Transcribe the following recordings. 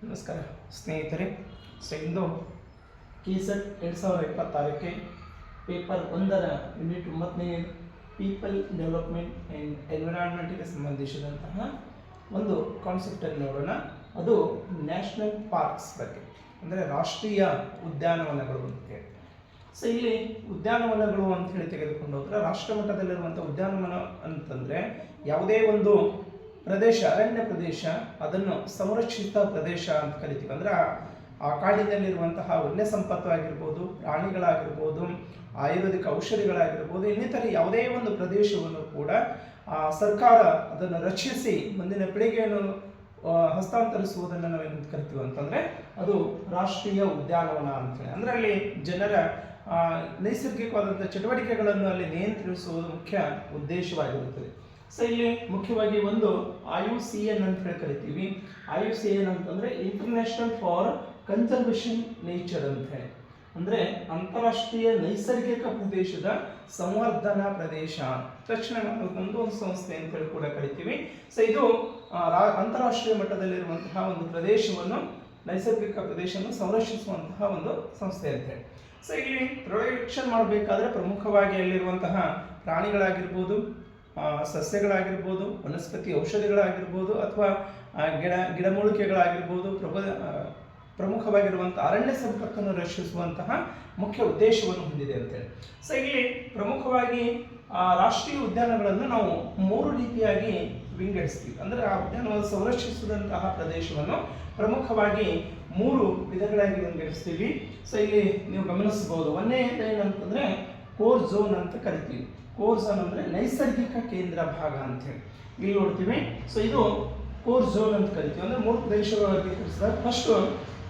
ನಮಸ್ಕಾರ ಸ್ನೇಹಿತರೆ. ಇಂದು ಕೆಸೆಟ್ 2026ಕ್ಕೆ ಪೇಪರ್ 1ರ ಯೂನಿಟ್ 9ನೇ ಪೀಪಲ್ ಡೆವಲಪ್ಮೆಂಟ್ ಆ್ಯಂಡ್ ಎನ್ವಿರಾನ್ಮೆಂಟ್ಗೆ ಸಂಬಂಧಿಸಿದಂತಹ ಒಂದು ಕಾನ್ಸೆಪ್ಟನ್ನು ನೋಡೋಣ. ಅದು ನ್ಯಾಷನಲ್ ಪಾರ್ಕ್ಸ್ ಬಗ್ಗೆ, ಅಂದರೆ ರಾಷ್ಟ್ರೀಯ ಉದ್ಯಾನವನಗಳು ಅಂತ ಹೇಳಿ. ಇಲ್ಲಿ ಉದ್ಯಾನವನಗಳು ಅಂತ ಹೇಳಿ ತೆಗೆದುಕೊಂಡು ಹೋದ್ರೆ ರಾಷ್ಟ್ರ ಮಟ್ಟದಲ್ಲಿರುವಂಥ ಉದ್ಯಾನವನ ಅಂತಂದರೆ ಯಾವುದೇ ಒಂದು ಪ್ರದೇಶ, ಅರಣ್ಯ ಪ್ರದೇಶ, ಅದನ್ನು ಸಂರಕ್ಷಿತ ಪ್ರದೇಶ ಅಂತ ಕರಿತೀವಿ. ಅಂದರೆ ಆ ಕಾಡಿನಲ್ಲಿರುವಂತಹ ವನ್ಯ ಸಂಪತ್ತು ಆಗಿರ್ಬೋದು, ಪ್ರಾಣಿಗಳಾಗಿರ್ಬೋದು, ಆಯುರ್ವೇದಿಕ್ ಔಷಧಿಗಳಾಗಿರ್ಬೋದು, ಇನ್ನಿತರ ಯಾವುದೇ ಒಂದು ಪ್ರದೇಶವನ್ನು ಕೂಡ ಸರ್ಕಾರ ಅದನ್ನು ರಕ್ಷಿಸಿ ಮುಂದಿನ ಪೀಳಿಗೆಯನ್ನು ಹಸ್ತಾಂತರಿಸುವುದನ್ನು ನಾವೇನು ಕರಿತೀವಿ ಅಂತಂದರೆ ಅದು ರಾಷ್ಟ್ರೀಯ ಉದ್ಯಾನವನ ಅಂತೇಳಿ. ಅಂದರೆ ಅಲ್ಲಿ ಜನರ ನೈಸರ್ಗಿಕವಾದಂಥ ಚಟುವಟಿಕೆಗಳನ್ನು ಅಲ್ಲಿ ನಿಯಂತ್ರಿಸುವುದು ಮುಖ್ಯ ಉದ್ದೇಶವಾಗಿರುತ್ತದೆ. ಇಲ್ಲಿ ಮುಖ್ಯವಾಗಿ ಒಂದು IUCN ಅಂತ ಹೇಳಿ ಕರಿತೀವಿ. IUCN ಅಂತಂದರೆ ಇಂಟರ್ನ್ಯಾಷನಲ್ ಫಾರ್ ಕನ್ಸರ್ವೇಷನ್ ನೇಚರ್ ಅಂತ ಹೇಳಿ, ಅಂದರೆ ಅಂತಾರಾಷ್ಟ್ರೀಯ ನೈಸರ್ಗಿಕ ಪ್ರದೇಶದ ಸಂವರ್ಧನಾ ಪ್ರದೇಶ ರಕ್ಷಣೆ ಮಾಡಬೇಕಂತ ಒಂದು ಸಂಸ್ಥೆ ಅಂತೇಳಿ ಕೂಡ ಕರಿತೀವಿ. ಇದು ಅಂತಾರಾಷ್ಟ್ರೀಯ ಮಟ್ಟದಲ್ಲಿರುವಂತಹ ಒಂದು ಪ್ರದೇಶವನ್ನು, ನೈಸರ್ಗಿಕ ಪ್ರದೇಶವನ್ನು ಸಂರಕ್ಷಿಸುವಂತಹ ಒಂದು ಸಂಸ್ಥೆ ಅಂತೇಳಿ. ಇಲ್ಲಿ ಪ್ರೊಟೆಕ್ಷನ್ ಮಾಡಬೇಕಾದ್ರೆ ಪ್ರಮುಖವಾಗಿ ಅಲ್ಲಿರುವಂತಹ ಪ್ರಾಣಿಗಳಾಗಿರ್ಬೋದು, ಸಸ್ಯಗಳಾಗಿರ್ಬೋದು, ವನಸ್ಪತಿ ಔಷಧಿಗಳಾಗಿರ್ಬೋದು, ಅಥವಾ ಗಿಡಮೂಲಿಕೆಗಳಾಗಿರ್ಬೋದು, ಪ್ರಮುಖವಾಗಿರುವಂಥ ಅರಣ್ಯ ಸಂಪತ್ತನ್ನು ರಕ್ಷಿಸುವಂತಹ ಮುಖ್ಯ ಉದ್ದೇಶವನ್ನು ಹೊಂದಿದೆ ಅಂತೇಳಿ. ಇಲ್ಲಿ ಪ್ರಮುಖವಾಗಿ ರಾಷ್ಟ್ರೀಯ ಉದ್ಯಾನಗಳನ್ನು ನಾವು 3 ರೀತಿಯಾಗಿ ವಿಂಗಡಿಸ್ತೀವಿ. ಅಂದರೆ ಆ ಉದ್ಯಾನವನ್ನು ಸಂರಕ್ಷಿಸಿದಂತಹ ಪ್ರದೇಶವನ್ನು ಪ್ರಮುಖವಾಗಿ 3 ವಿಧಗಳಾಗಿ ವಿಂಗಡಿಸ್ತೀವಿ. ಇಲ್ಲಿ ನೀವು ಗಮನಿಸಬಹುದು. ಒಂದೇ ಏನಂತಂದರೆ ಕೋರ್ ಝೋನ್ ಅಂತ ಕರಿತೀವಿ. ಕೋರ್ ಝೋನ್ ಅಂದರೆ ನೈಸರ್ಗಿಕ ಕೇಂದ್ರ ಭಾಗ ಅಂತ ಹೇಳಿ ಇಲ್ಲಿ ನೋಡ್ತೀವಿ. ಇದು ಕೋರ್ ಝೋನ್ ಅಂತ ಕರಿತೀವಿ. ಅಂದರೆ 3 ಪ್ರದೇಶಗಳು ವರ್ಗೀಕರಿಸಿದಾಗ ಫಸ್ಟ್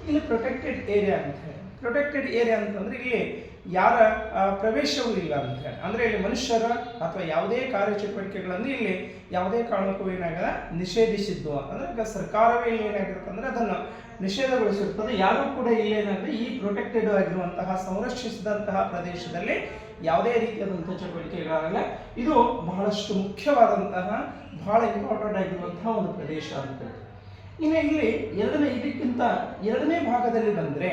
ಇಲ್ಲಿ ಪ್ರೊಟೆಕ್ಟೆಡ್ ಏರಿಯಾ ಅಂತ ಹೇಳಿ. ಪ್ರೊಟೆಕ್ಟೆಡ್ ಏರಿಯಾ ಅಂತಂದರೆ ಇಲ್ಲಿ ಯಾರ ಪ್ರವೇಶವೂ ಇಲ್ಲ ಅಂತ ಹೇಳಿ. ಅಂದರೆ ಇಲ್ಲಿ ಮನುಷ್ಯರ ಅಥವಾ ಯಾವುದೇ ಕಾರ್ಯಚಟುವಟಿಕೆಗಳನ್ನು ಇಲ್ಲಿ ಯಾವುದೇ ಕಾರಣಕ್ಕೂ ಏನಾಗದ ನಿಷೇಧಿಸಿದ್ದು. ಅಂದರೆ ಈಗ ಸರ್ಕಾರವೇ ಇಲ್ಲಿ ಏನಾಗಿರುತ್ತೆ ಅಂದರೆ ಅದನ್ನು ನಿಷೇಧಗೊಳಿಸಿರ್ತದೆ. ಯಾರೂ ಕೂಡ ಇಲ್ಲಿ ಏನಾದರೆ ಈ ಪ್ರೊಟೆಕ್ಟೆಡ್ ಆಗಿರುವಂತಹ ಸಂರಕ್ಷಿಸಿದಂತಹ ಪ್ರದೇಶದಲ್ಲಿ ಯಾವುದೇ ರೀತಿಯಾದಂಥ ಚಟುವಟಿಕೆಗಳಾಗಲ್ಲ. ಇದು ಬಹಳಷ್ಟು ಮುಖ್ಯವಾದಂತಹ, ಬಹಳ ಇಂಪಾರ್ಟೆಂಟ್ ಆಗಿರುವಂತಹ ಒಂದು ಪ್ರದೇಶ ಅಂತ. ಇನ್ನು ಇಲ್ಲಿ ಇದಕ್ಕಿಂತ ಎರಡನೇ ಭಾಗದಲ್ಲಿ ಬಂದರೆ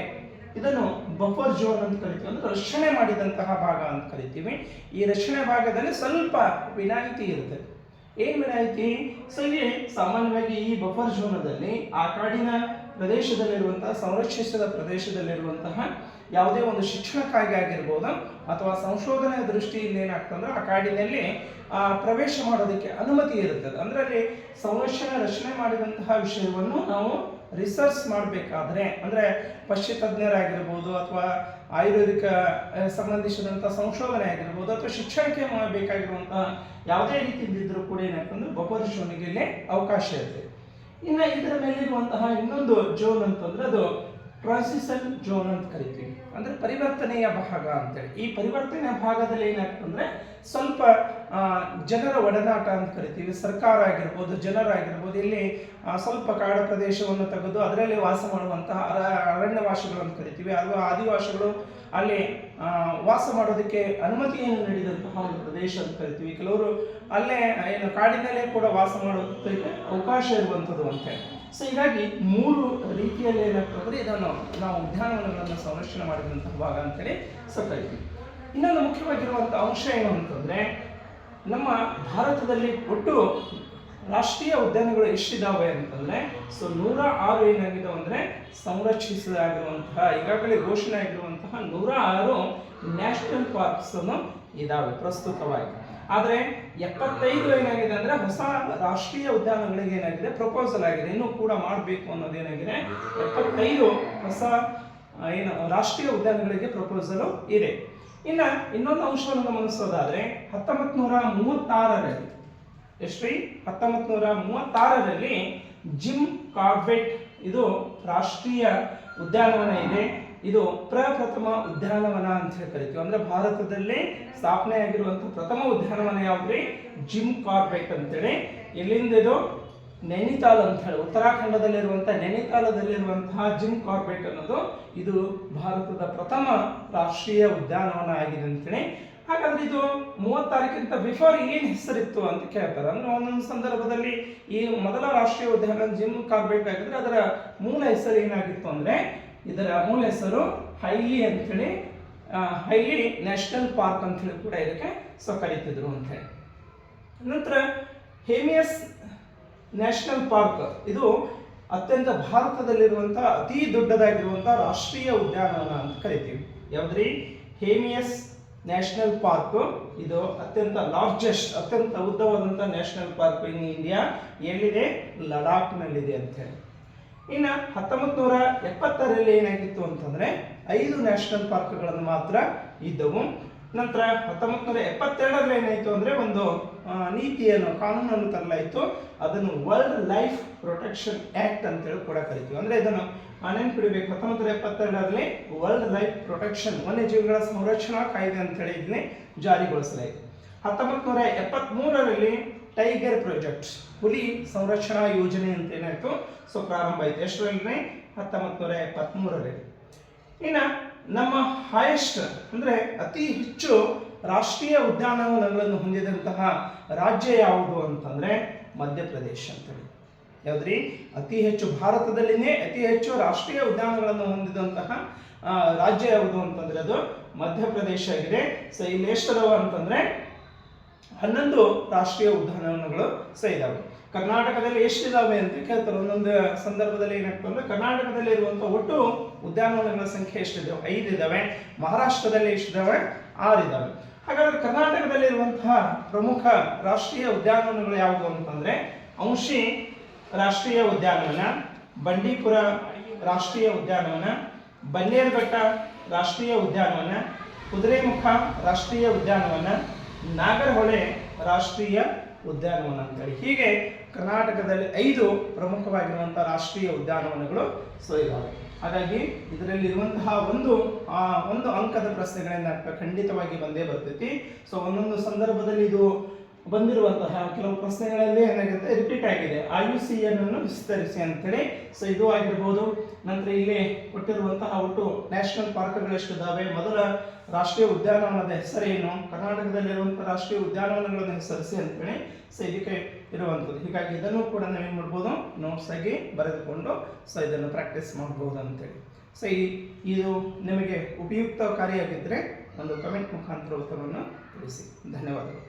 ಇದನ್ನು ಬಫರ್ ಝೋನ್ ಅಂತ ಕರಿತೀವಿ. ಅಂದರೆ ರಕ್ಷಣೆ ಮಾಡಿದಂತಹ ಭಾಗ ಅಂತ ಕರಿತೀವಿ. ಈ ರಕ್ಷಣೆ ಭಾಗದಲ್ಲಿ ಸ್ವಲ್ಪ ವಿನಾಯಿತಿ ಇರುತ್ತೆ. ಏನು ವಿನಾಯಿತಿ? ಇಲ್ಲಿ ಸಾಮಾನ್ಯವಾಗಿ ಈ ಬಫರ್ ಝೋನದಲ್ಲಿ ಆ ಕಾಡಿನ ಪ್ರದೇಶದಲ್ಲಿರುವಂತಹ, ಸಂರಕ್ಷಿಸಿದ ಪ್ರದೇಶದಲ್ಲಿರುವಂತಹ ಯಾವುದೇ ಒಂದು ಶಿಕ್ಷಣಕ್ಕಾಗಿ ಆಗಿರ್ಬೋದು ಅಥವಾ ಸಂಶೋಧನೆಯ ದೃಷ್ಟಿಯಿಂದ ಏನಾಗ್ತಂದ್ರೆ ಆ ಕಾಡಿನಲ್ಲಿ ಪ್ರವೇಶ ಮಾಡೋದಕ್ಕೆ ಅನುಮತಿ ಇರುತ್ತದೆ. ಅಂದರೆ ಅಲ್ಲಿ ರಚನೆ ಮಾಡಿದಂತಹ ವಿಷಯವನ್ನು ನಾವು ರಿಸರ್ಚ್ ಮಾಡಬೇಕಾದ್ರೆ, ಅಂದರೆ ಪಕ್ಷಿ ತಜ್ಞರಾಗಿರ್ಬೋದು ಅಥವಾ ಆಯುರ್ವೇದಿಕ ಸಂಬಂಧಿಸಿದಂಥ ಸಂಶೋಧನೆ ಆಗಿರ್ಬೋದು ಅಥವಾ ಶಿಕ್ಷಣಕ್ಕೆ ಬೇಕಾಗಿರುವಂತಹ ಯಾವುದೇ ರೀತಿಯಲ್ಲಿದ್ದರೂ ಕೂಡ ಏನಾಗ್ತಂದ್ರೆ ಬಫರ್ ಝೋನಿಗೆ ಇಲ್ಲಿ ಅವಕಾಶ ಇರುತ್ತೆ. ಇನ್ನು ಇದರ ಮೇಲಿರುವಂತಹ ಇನ್ನೊಂದು ಝೋನ್ ಅಂತಂದ್ರೆ ಅದು ಟ್ರಾನ್ಸಿಷನ್ ಝೋನ್ ಅಂತ ಕರಿತೀವಿ. ಅಂದರೆ ಪರಿವರ್ತನೆಯ ಭಾಗ ಅಂತೇಳಿ. ಈ ಪರಿವರ್ತನೆಯ ಭಾಗದಲ್ಲಿ ಏನಾಗ್ತಂದ್ರೆ ಸ್ವಲ್ಪ ಜನರ ಒಡನಾಟ ಅಂತ ಕರಿತೀವಿ. ಸರ್ಕಾರ ಆಗಿರ್ಬೋದು, ಜನರಾಗಿರ್ಬೋದು, ಇಲ್ಲಿ ಸ್ವಲ್ಪ ಕಾಡು ಪ್ರದೇಶವನ್ನು ತೆಗೆದು ಅದರಲ್ಲಿ ವಾಸ ಮಾಡುವಂತಹ ಅರಣ್ಯವಾಸಿಗಳು ಅಂತ ಕರಿತೀವಿ. ಅಥವಾ ಆದಿವಾಸಿಗಳು ಅಲ್ಲಿ ವಾಸ ಮಾಡೋದಕ್ಕೆ ಅನುಮತಿಯನ್ನು ನೀಡಿದಂತಹ ಒಂದು ಪ್ರದೇಶ ಅಂತ ಕರಿತೀವಿ. ಕೆಲವರು ಅಲ್ಲೇ ಏನು ಕಾಡಿನಲ್ಲೇ ಕೂಡ ವಾಸ ಮಾಡೋದಕ್ಕೆ ಅವಕಾಶ ಇರುವಂಥದ್ದು ಅಂತೇಳಿ. ಹೀಗಾಗಿ 3 ರೀತಿಯಲ್ಲಿ ಏನಾಗ್ತಂದ್ರೆ ಇದನ್ನು ನಾವು ಉದ್ಯಾನವನಗಳನ್ನು ಸಂರಕ್ಷಣೆ ಮಾಡಿದಂತಹ ಭಾಗ ಅಂತೇಳಿ ಕರಿತೀವಿ. ಇನ್ನೊಂದು ಮುಖ್ಯವಾಗಿರುವಂಥ ಅಂಶ ಏನು ಅಂತಂದರೆ, ನಮ್ಮ ಭಾರತದಲ್ಲಿ ಒಟ್ಟು ರಾಷ್ಟ್ರೀಯ ಉದ್ಯಾನಗಳು ಎಷ್ಟಿದ್ದಾವೆ ಅಂತಂದರೆ 106 ಏನಾಗಿದ್ದಾವೆ ಅಂದರೆ ಸಂರಕ್ಷಿಸಲಾಗಿರುವಂತಹ, ಈಗಾಗಲೇ ಘೋಷಣೆ ಆಗಿರುವಂತಹ 106 ನ್ಯಾಷನಲ್ ಪಾರ್ಕ್ಸ್ ಇದಾವೆ ಪ್ರಸ್ತುತವಾಗಿ. ಆದರೆ 75 ಏನಾಗಿದೆ ಅಂದರೆ ಹೊಸ ರಾಷ್ಟ್ರೀಯ ಉದ್ಯಾನಗಳಿಗೆ ಏನಾಗಿದೆ ಪ್ರಪೋಸಲ್ ಆಗಿದೆ, ಇನ್ನೂ ಕೂಡ ಮಾಡಬೇಕು ಅನ್ನೋದೇನಾಗಿದೆ. 75 ಹೊಸ ರಾಷ್ಟ್ರೀಯ ಉದ್ಯಾನಗಳಿಗೆ ಪ್ರಪೋಸಲು ಇದೆ. ಇನ್ನೊಂದು ಅಂಶವನ್ನು ಗಮನಿಸೋದಾದ್ರೆ 1936ರಲ್ಲಿ 1936ರಲ್ಲಿ ಜಿಮ್ ಕಾರ್ಬೆಟ್ ಇದು ರಾಷ್ಟ್ರೀಯ ಉದ್ಯಾನವನ ಇದೆ. ಇದು ಪ್ರಪ್ರಥಮ ಉದ್ಯಾನವನ ಅಂತ ಹೇಳಿ ಕರಿತೀವಿ. ಅಂದರೆ ಭಾರತದಲ್ಲಿ ಸ್ಥಾಪನೆ ಆಗಿರುವಂತಹ ಪ್ರಥಮ ಉದ್ಯಾನವನ ಯಾವ್ದ್ರಿ? ಜಿಮ್ ಕಾರ್ಬೆಟ್ ಅಂತೇಳಿ. ಎಲ್ಲಿಂದ ಇದು? ನೈನಿತಾಲ್ ಅಂತ ಹೇಳಿ, ಉತ್ತರಾಖಂಡದಲ್ಲಿರುವಂತಹ ನೈನಿತಾಲದಲ್ಲಿರುವಂತಹ ಜಿಮ್ ಕಾರ್ಬೆಟ್ ಅನ್ನೋದು ಇದು ಭಾರತದ ಪ್ರಥಮ ರಾಷ್ಟ್ರೀಯ ಉದ್ಯಾನವನ ಆಗಿದೆ ಅಂತೇಳಿ ಹಾಗಾದ್ರೆ ಇದು 30 ಬಿಫೋರ್ ಏನ್ ಹೆಸರಿತ್ತು ಅಂತ ಕೇಳ್ತಾರೆ. ಅಂದ್ರೆ ಒಂದೊಂದು ಸಂದರ್ಭದಲ್ಲಿ ಈ ಮೊದಲ ರಾಷ್ಟ್ರೀಯ ಉದ್ಯಾನ ಜಿಮ್ ಕಾರ್ಬೆಟ್ ಆಗಿದ್ರೆ ಅದರ ಮೂಲ ಹೆಸರು ಏನಾಗಿತ್ತು ಅಂದ್ರೆ ಇದರ ಮೂಲ ಹೆಸರು ಹೈಲಿ ಅಂತೇಳಿ, ಹೈಲಿ ನ್ಯಾಷನಲ್ ಪಾರ್ಕ್ ಅಂತ ಹೇಳಿ ಕೂಡ ಇದಕ್ಕೆ ಕರೀತಿದ್ರು ಅಂತ ಹೇಳಿ. ನಂತರ ಹೇಮಿಯಸ್ ನ್ಯಾಷನಲ್ ಪಾರ್ಕ್ ಇದು ಅತ್ಯಂತ ಭಾರತದಲ್ಲಿರುವಂತಹ ಅತಿ ದೊಡ್ಡದಾಗಿರುವಂತಹ ರಾಷ್ಟ್ರೀಯ ಉದ್ಯಾನವನ ಅಂತ ಕರಿತೀವಿ. ಯಾವ್ದ್ರಿ? ಹೇಮಿಯಸ್ ನ್ಯಾಷನಲ್ ಪಾರ್ಕ್. ಇದು ಅತ್ಯಂತ ಲಾರ್ಜೆಸ್ಟ್, ಅತ್ಯಂತ ಉದ್ದವಾದಂತಹ ನ್ಯಾಷನಲ್ ಪಾರ್ಕ್ ಇನ್ ಇಂಡಿಯಾ. ಎಲ್ಲಿದೆ? ಲಡಾಖ್ನಲ್ಲಿದೆ ಅಂತ ಹೇಳಿ. ಇನ್ನು 1970ರಲ್ಲಿ ಏನಾಗಿತ್ತು ಅಂತಂದ್ರೆ 5 ನ್ಯಾಷನಲ್ ಪಾರ್ಕ್ಗಳನ್ನು ಮಾತ್ರ ಇದ್ದವು. ನಂತರ 1972ರಲ್ಲಿ ಏನಾಯ್ತು ಅಂದ್ರೆ ಒಂದು ನೀತಿಯನ್ನು, ಕಾನೂನನ್ನು ತರಲಾಯಿತು. ಅದನ್ನು ವರ್ಲ್ಡ್ ಲೈಫ್ ಪ್ರೊಟೆಕ್ಷನ್ ಆಕ್ಟ್ ಅಂತ ಹೇಳಿ ಕೂಡ ಕರಿತೀವಿ. ಅಂದ್ರೆ ಇದನ್ನು ನೆನ್ಪಿಡಬೇಕು. 1972ರಲ್ಲಿ ವರ್ಲ್ಡ್ ಲೈಫ್ ಪ್ರೊಟೆಕ್ಷನ್, ವನ್ಯಜೀವಿಗಳ ಸಂರಕ್ಷಣಾ ಕಾಯ್ದೆ ಅಂತ ಹೇಳಿ ಇದನ್ನೇ ಜಾರಿಗೊಳಿಸಲಾಯಿತು. 1973ರಲ್ಲಿ ಟೈಗರ್ ಪ್ರಾಜೆಕ್ಟ್, ಹುಲಿ ಸಂರಕ್ಷಣಾ ಯೋಜನೆ ಅಂತ ಏನಾಯ್ತು ಪ್ರಾರಂಭ ಆಯಿತು. ಎಷ್ಟರಲ್ಲಿ? 1973ರಲ್ಲಿ. ಇನ್ನ ನಮ್ಮ ಹೈಯೆಸ್ಟ್ ಅಂದ್ರೆ ಅತಿ ಹೆಚ್ಚು ರಾಷ್ಟ್ರೀಯ ಉದ್ಯಾನವನಗಳನ್ನು ಹೊಂದಿದಂತಹ ರಾಜ್ಯ ಯಾವುದು ಅಂತಂದ್ರೆ ಮಧ್ಯಪ್ರದೇಶ ಅಂತೇಳಿ. ಯಾವ್ದ್ರಿ? ಅತಿ ಹೆಚ್ಚು ಭಾರತದಲ್ಲಿನೇ ಅತಿ ಹೆಚ್ಚು ರಾಷ್ಟ್ರೀಯ ಉದ್ಯಾನಗಳನ್ನು ಹೊಂದಿದಂತಹ ರಾಜ್ಯ ಯಾವುದು ಅಂತಂದ್ರೆ ಅದು ಮಧ್ಯಪ್ರದೇಶ ಆಗಿದೆ. ಇಲ್ಲಿ ಎಷ್ಟದವ ಅಂತಂದ್ರೆ 11 ರಾಷ್ಟ್ರೀಯ ಉದ್ಯಾನವನಗಳು ಇದಾವೆ. ಕರ್ನಾಟಕದಲ್ಲಿ ಎಷ್ಟಿದಾವೆ ಅಂತ ಕೇಳ್ತಾರೆ. ಒಂದೊಂದು ಸಂದರ್ಭದಲ್ಲಿ ಏನಾಗ್ತದೆ ಅಂದ್ರೆ ಕರ್ನಾಟಕದಲ್ಲಿ ಇರುವಂತಹ ಒಟ್ಟು ಉದ್ಯಾನವನಗಳ ಸಂಖ್ಯೆ ಎಷ್ಟಿದಾವೆ? 5 ಇದಾವೆ. ಮಹಾರಾಷ್ಟ್ರದಲ್ಲಿ ಎಷ್ಟಿದಾವೆ? 6 ಇದಾವೆ. ಹಾಗಾದ್ರೆ ಕರ್ನಾಟಕದಲ್ಲಿ ಇರುವಂತಹ ಪ್ರಮುಖ ರಾಷ್ಟ್ರೀಯ ಉದ್ಯಾನವನಗಳು ಯಾವುದು ಅಂತಂದ್ರೆ ಅಂಶಿ ರಾಷ್ಟ್ರೀಯ ಉದ್ಯಾನವನ, ಬಂಡೀಪುರ ರಾಷ್ಟ್ರೀಯ ಉದ್ಯಾನವನ, ಬನ್ನೇರುಘಟ್ಟ ರಾಷ್ಟ್ರೀಯ ಉದ್ಯಾನವನ, ಕುದುರೆಮುಖ ರಾಷ್ಟ್ರೀಯ ಉದ್ಯಾನವನ, ನಾಗರಹೊಳೆ ರಾಷ್ಟ್ರೀಯ ಉದ್ಯಾನವನ ಅಂತೇಳಿ ಹೀಗೆ ಕರ್ನಾಟಕದಲ್ಲಿ 5 ಪ್ರಮುಖವಾಗಿರುವಂತಹ ರಾಷ್ಟ್ರೀಯ ಉದ್ಯಾನವನಗಳು ಇದಾವೆ. ಹಾಗಾಗಿ ಇದರಲ್ಲಿ ಇರುವಂತಹ ಒಂದು ಅಂಕದ ಪ್ರಶ್ನೆಗಳಿಂದ ಖಂಡಿತವಾಗಿ ಬಂದೇ ಬರ್ತೈತಿ. ಒಂದೊಂದು ಸಂದರ್ಭದಲ್ಲಿ ಇದು ಬಂದಿರುವಂತಹ ಕೆಲವು ಪ್ರಶ್ನೆಗಳಲ್ಲಿ ಏನಾಗುತ್ತೆ, ರಿಪೀಟ್ ಆಗಿದೆ. IUCN ಅನ್ನು ವಿಸ್ತರಿಸಿ ಅಂತೇಳಿ ಇದು ಆಗಿರ್ಬೋದು. ನಂತರ ಇಲ್ಲಿ ಕೊಟ್ಟಿರುವಂತಹ ಒಟ್ಟು ನ್ಯಾಷನಲ್ ಪಾರ್ಕ್ಗಳು ಎಷ್ಟಿದ್ದಾವೆ, ಮೊದಲ ರಾಷ್ಟ್ರೀಯ ಉದ್ಯಾನವನದ ಹೆಸರೇನು, ಕರ್ನಾಟಕದಲ್ಲಿರುವಂತಹ ರಾಷ್ಟ್ರೀಯ ಉದ್ಯಾನವನಗಳನ್ನು ಹೆಸರಿಸಿ ಅಂತೇಳಿ ಇದಕ್ಕೆ ಇರುವಂಥದ್ದು. ಹೀಗಾಗಿ ಇದನ್ನು ಕೂಡ ನಾವೇನು ಮಾಡ್ಬೋದು, ನೋಟ್ಸ್ ಆಗಿ ಬರೆದುಕೊಂಡು ಇದನ್ನು ಪ್ರಾಕ್ಟೀಸ್ ಮಾಡ್ಬೋದು ಅಂತೇಳಿ. ಇದು ನಿಮಗೆ ಉಪಯುಕ್ತಕಾರಿಯಾಗಿದ್ದರೆ ಒಂದು ಕಮೆಂಟ್ ಮುಖಾಂತರ ಉತ್ತರವನ್ನು ತಿಳಿಸಿ. ಧನ್ಯವಾದಗಳು.